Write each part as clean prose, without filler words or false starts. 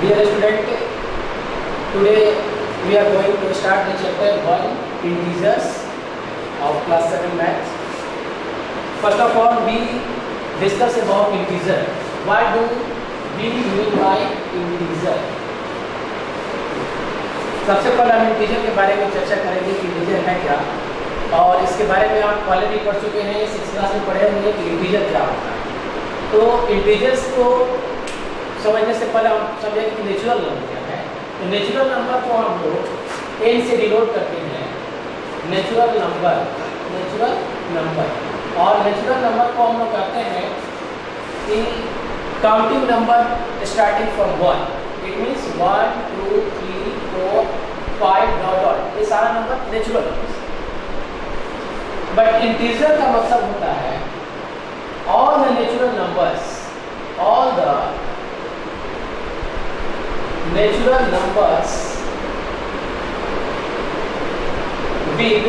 Dear student, today we are going to start the chapter 1 integers of class 7 maths. First of all, we discuss about integer. What do we mean by integer? सबसे पहले हम integer के बारे में चर्चा करेंगे कि integer है क्या, और इसके बारे में आप पहले भी पढ़ चुके हैं, 6th क्लास में पढ़े होंगे कि इंटीजर क्या होता है। तो इंटीजर्स को समझने से पहले हम समझेंगे कि नेचुरल नंबर क्या है। तो नेचुरल नंबर को हम लोग n से डिनोट करते हैं, नेचुरल नंबर, और नेचुरल नंबर को हम लोग कहते हैं कि counting number starting from 1। It means 1 2 3 4 5 dot, ये सारा number natural number. But integer का मतलब होता है all the natural numbers, all the natural numbers with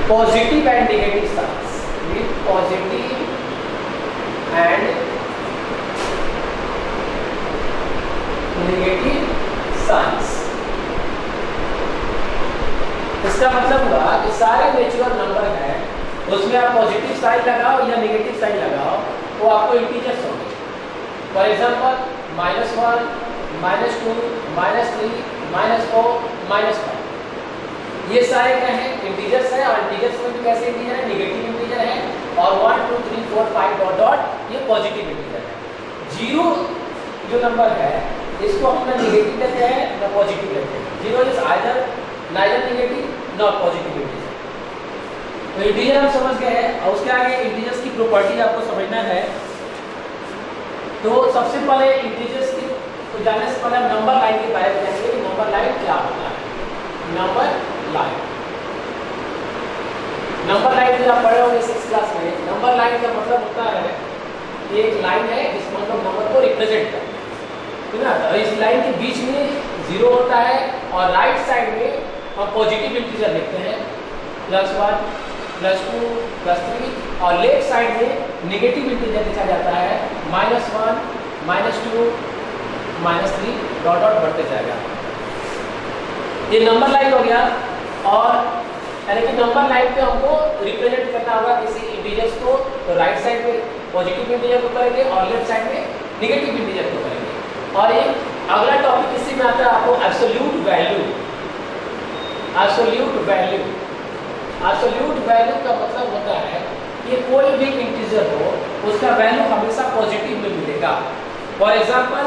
positive and negative signs, with positive and negative signs। इसका मतलब हुआ कि सारे नेचुरल नंबर हैं, उसमें आप पॉजिटिव साइन लगाओ या नेगेटिव साइन लगाओ तो आपको इंटीजर्स होंगे। फॉर एग्जांपल -1, -2, -3, -4, -5, ये सारे क्या हैं? इंटीजर्स हैं। और इंटीजर्स में भी कैसे इंटीजर है? नेगेटिव इंटीजर है। और 1 2 3 4 5 डॉट डॉट, ये पॉजिटिव इंटीजर है। 0 जो नंबर है इसको हम ना नेगेटिव लेते हैं ना पॉजिटिव लेते हैं। 0 is either neither negative not positive integer. तो इंटीजर हम समझ गए हैं, और उसके आगे इंटीजर्स की प्रॉपर्टी आपको समझना है। तो सबसे पहले इंटीजर्स की तो जानने से पहले हम नंबर लाइन के बारे में जानेंगे कि नंबर लाइन क्या होता है। नंबर लाइन जो आप पढ़े होंगे 6th क्लास में, नंबर लाइन का मतलब होता है एक लाइन है जिसमें हम लोग नंबर को रिप्रेजेंट करते हैं, ठीक है ना। इस लाइन के बीच में 0 होता है और राइट साइड में हम पॉजिटिव इंटीजर लिखते हैं, +1 +2 +3, और लेफ्ट साइड में नेगेटिव इंटीजर लिखा जाता है -1 -2 -3 डॉट डॉट बढ़ते जाएगा। ये नंबर लाइन हो गया। और यानी कि नंबर लाइन पे हमको रिप्रेजेंट करना होगा किसी इंटीजर्स को, तो राइट साइड में पॉजिटिव इंटीजर को करेंगे और लेफ्ट साइड में नेगेटिव इंटीजर को करेंगे। और एक अगला टॉपिक इसी में आता है आपको एब्सोल्यूट वैल्यू। एब्सोल्यूट वैल्यू का मतलब होता है कि कोई भी इंटीजर हो उसका वैल्यू हमेशा पॉजिटिव में मिलेगा। फॉर एग्जांपल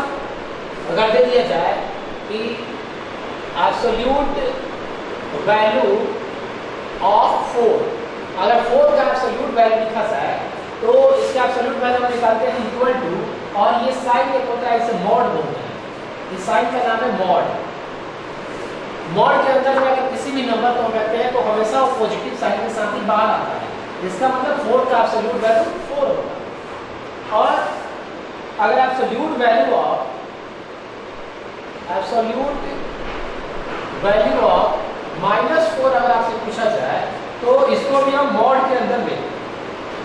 अगर दे दिया जाए कि एब्सोल्यूट वैल्यू ऑफ 4, अगर 4 का एब्सोल्यूट वैल्यू लिखा जाए तो इसका एब्सोल्यूट वैल्यू हम निकालते हैं इक्वल टू, और ये साइन एक होता है, इसे मॉड बोलते हैं। इस साइन का नाम है मॉड। मॉड के अंदर में अगर किसी भी नंबर को हम रखते हैं तो हमेशा वो पॉजिटिव साइन के साथ ही बाहर आता है। इसका मतलब 4 का एब्सोल्यूट वैल्यू 4 होगा। और अगर एब्सोल्यूट वैल्यू ऑफ -4 अगर आपसे पूछा जाए तो इसको भी हम मॉड के अंदर में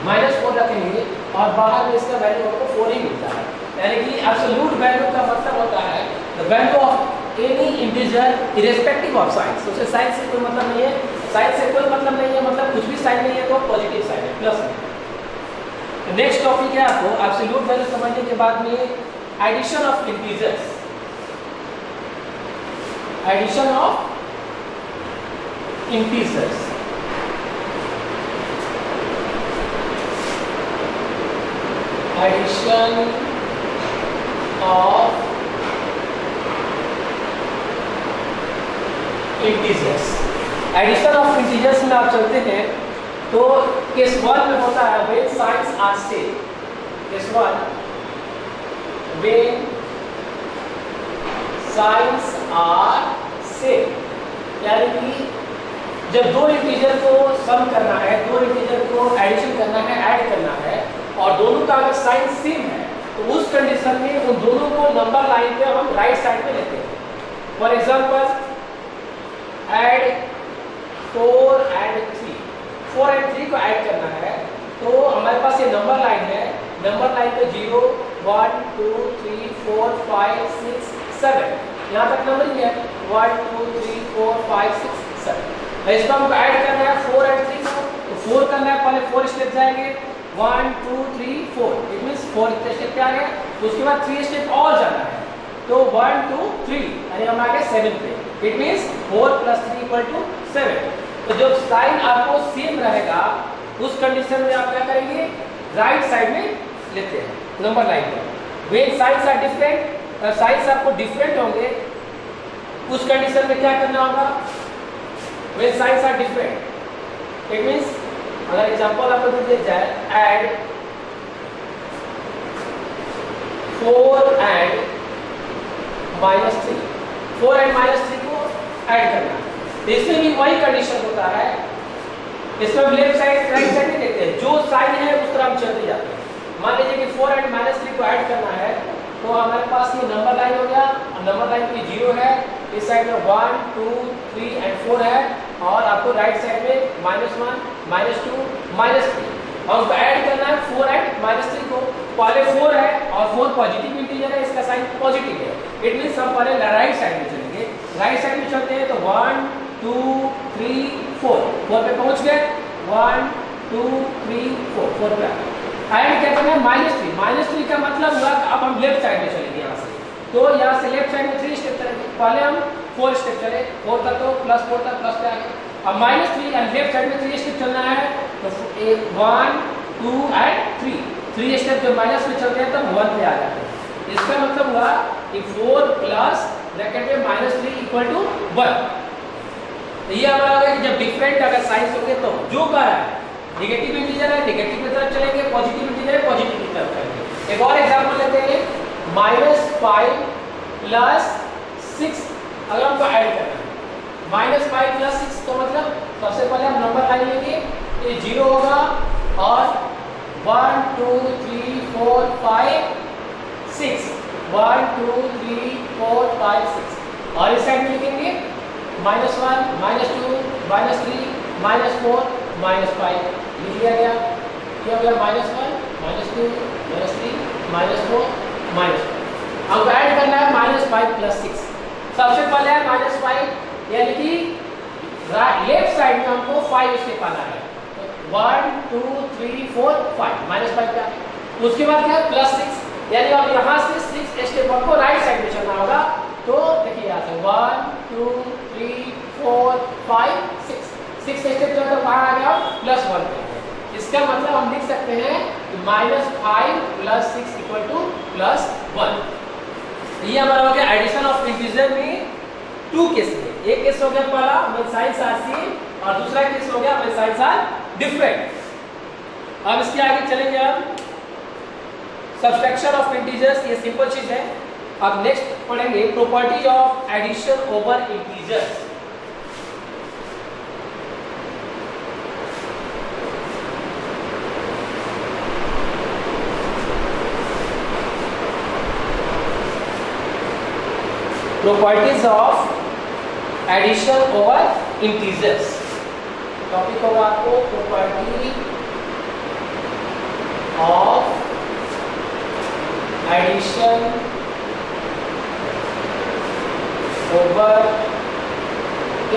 -4 रखेंगे और बाहर में इसका वैल्यू आपको 4 ही मिलता है। यानी कि एब्सोल्यूट वैल्यू का मतलब होता है the value of any integer irrespective of sine. तो उसे साइन से कोई मतलब नहीं है, साइन से कोई मतलब नहीं है, मतलब कुछ भी साइन नहीं है तो पॉजिटिव साइन है, प्लस है। नेक्स्ट टॉपिक है आपको एब्सोल्यूट वैल्यू समझने के बाद में addition of integers. Addition of integers, addition of integers. Addition of integers में आप चलते हैं तो केस 1 में होता है when signs are same. Case 1 when signs are same, यानी कि जब दो इंटीजर को सम करना है, दो इंटीजर को एडिशन करना है, ऐड करना है, और दोनों का अगर साइन सेम है तो उस कंडीशन में उन दोनों को नंबर लाइन पे हम राइट साइड पे लेते हैं। For example add 4 and 3, 4 and 3 को ऐड करना है तो हमारे पास ये नंबर लाइन है नंबर लाइन पे 0 1 2 3 4 5 6 7 यहाँ तक नंबर ही है 1 2 3 4 5 6 7। इसको हमको ऐड करना है 4 और 3 को, तो 4 करना है, पहले 4 स्टेप जाएंगे 1 2 3 4, इट मींस 4 स्टेप पे आ गए। उसके बाद 3 स्टेप और जाना है, तो 1 2 3 यानी हम आ गए 7 पे, इट मींस 4 + 3 = 7। तो जब साइन आपको सेम रहेगा उस कंडीशन में आप क्या करेंगे, राइट साइड में लेते हैं नंबर लाइन पर। When signs are different, signs आपको डिफरेंट होंगे उस कंडीशन में क्या करना होगा, when signs are different it means अगर एग्जांपल आपको दे दिया जाए ऐड 4 and -3, 4 and -3 को ऐड करना है, इसमें भी वही कंडीशन होता है। इसमें लेफ्ट साइड राइट साइड नहीं देखते हैं, जो साइन है उस तरह हम चलते जाते हैं। मान लीजिए कि 4 and -3 को ऐड करना है, तो हमारे पास ये नंबर लाइन हो गया, नंबर लाइन पे 0 है, इस साइड में 1 2 3 and 4 है, और आपको राइट साइड में -1 -2 -3 हमको ऐड करना है 4 and -3 को। पहले 4 है और 4 पॉजिटिव इंटीजर है, इसका साइन पॉजिटिव है, इट मींस हम पहले राइट साइड में चलेंगे। राइट साइड में चलते हैं तो 1 2 3 4 पे पहुंच गए, 1 2 3 4 पे ऐड क्या करना है -3 का मतलब हुआ अब हम लेफ्ट साइड में चलेंगे यहाँ से, तो यहाँ से लेफ्ट साइड में 3 स्टेप चलेंगे, पहले हम 4 स्टेप चले, 4 तक तो +4 तक प्लस पे आ गए, अब -3 और लेफ्ट साइड में 3 स्टेप चलना है, तो 1 2 and 3 स्टेप जब माइनस में चलते हैं तब 1 पे आ जाते हैं। इसका मतलब हुआ कि 4 प्लस ब्रैकेट में -3 = 1। ये हमारा होगा कि जब डिफरेंट अगर साइंस होंगे तो जो कह रहा है नेगेटिव इंटीजर है नेगेटिव की तरफ चलेंगे, पॉजिटिव इंटीजर है पॉजिटिव की तरफ चलेंगे। एक और एग्जांपल लेते हैं, -5 + 6 अगर हमको ऐड करना है, -5 + 6 तो मतलब सबसे पहले हम नंबर लाइन लेंगे, ये 0 होगा और 1 2 3 4 5 6 1 2 3 4 5 6 और इस साइड में लिखेंगे -1 -2 -3 -4 -5 लिख लिया गया। ये हो गया -1 -2 -3 -4 -5। अब ऐड करना है -5 + 6। सबसे पहले है -5 यानी कि लेफ्ट साइड में हमको 5 स्टेप आना है, 1 2 3 4 5 -5 का। उसके बाद क्या है +6 यानी अब यहाँ से 6 स्टेप आपको राइट साइड में चलना होगा, तो देखिए यहाँ से 1 2 3 4 5 6 स्टेप जो है तो बाहर आ गया +1 पे। इसका मतलब हम लिख सकते हैं कि -5 + 6 = +1। ये हमारा हो गया एडिशन ऑफ इंटीजर में 2 केस में। एक केस हो गया पहला व्हेन साइंस आर सेम और दूसरा केस हो गया व्हेन साइंस आर डिफरेंट। अब इसके आगे चलेंगे हम सब्सट्रैक्शन ऑफ इंटीजर्स, ये सिंपल चीज है। अब नेक्स्ट पढ़ेंगे properties of addition over integers. Properties of addition over integers topic होगा आपको property of addition over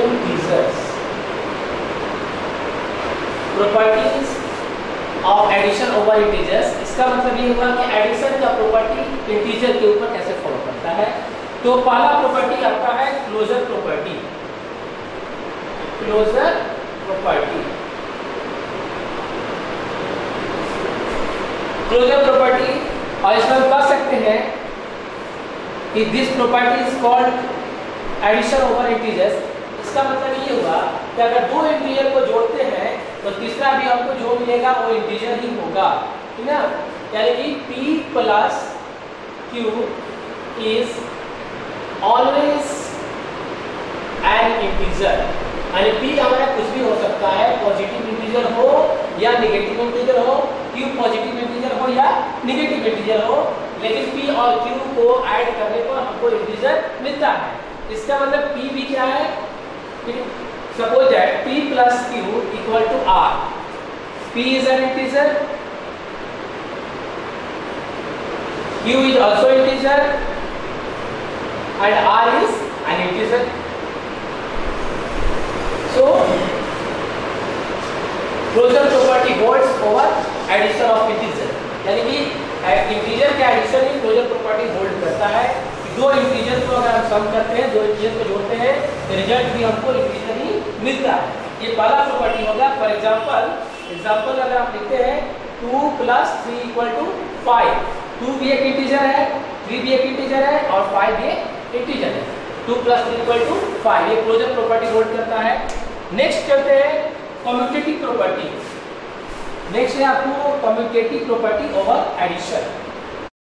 integers. Properties of addition over integers, इसका मतलब ये हुआ कि एडिशन का प्रॉपर्टी इंटीजर के ऊपर कैसे फॉलो करता है। तो पहला प्रॉपर्टी आपका है closure property. Closure property, closure property, और इसमें हम कह सकते हैं कि this property is called addition over integers. इसका मतलब ये हुआ कि अगर दो इंटीजर को जोड़ते हैं तो तीसरा भी हमको जो मिलेगा वो इंटीजर ही होगा, ठीक है। यानी कि p + q is always an integer. यानी p हमारा कुछ भी हो सकता है, पॉजिटिव इंटीजर हो या नेगेटिव इंटीजर हो, q पॉजिटिव इंटीजर हो या नेगेटिव इंटीजर हो, लेकिन p और q को ऐड करने पर हमको इंटीजर मिलता है। इसका मतलब p भी क्या है, suppose that p + q = r। p is an integer, Q is also integer and R is an integer. So closure property holds over addition of integer, यानी कि इंटीजर के एडिशन ही क्लोजर प्रॉपर्टी होल्ड करता है। दो integer को अगर हम सम करते हैं, दो इंटीजर को जोड़ते हैं तो रिजल्ट भी हमको इंटीजर ही मिलता है। ये पहला प्रॉपर्टी होगा। फॉर एग्जांपल अगर आप लिखते हैं 2 + 3 = 5, 2 भी एक इंटीजर है, 3 भी एक इंटीजर है और 5 भी एक इंटीजर है। 2 + 3 = 5, ये क्लोजर प्रॉपर्टी होल्ड करता है। नेक्स्ट चलते हैं कम्यूटेटिव प्रॉपर्टी। नेक्स्ट है आपको कम्यूटेटिव प्रॉपर्टी ओवर एडिशन।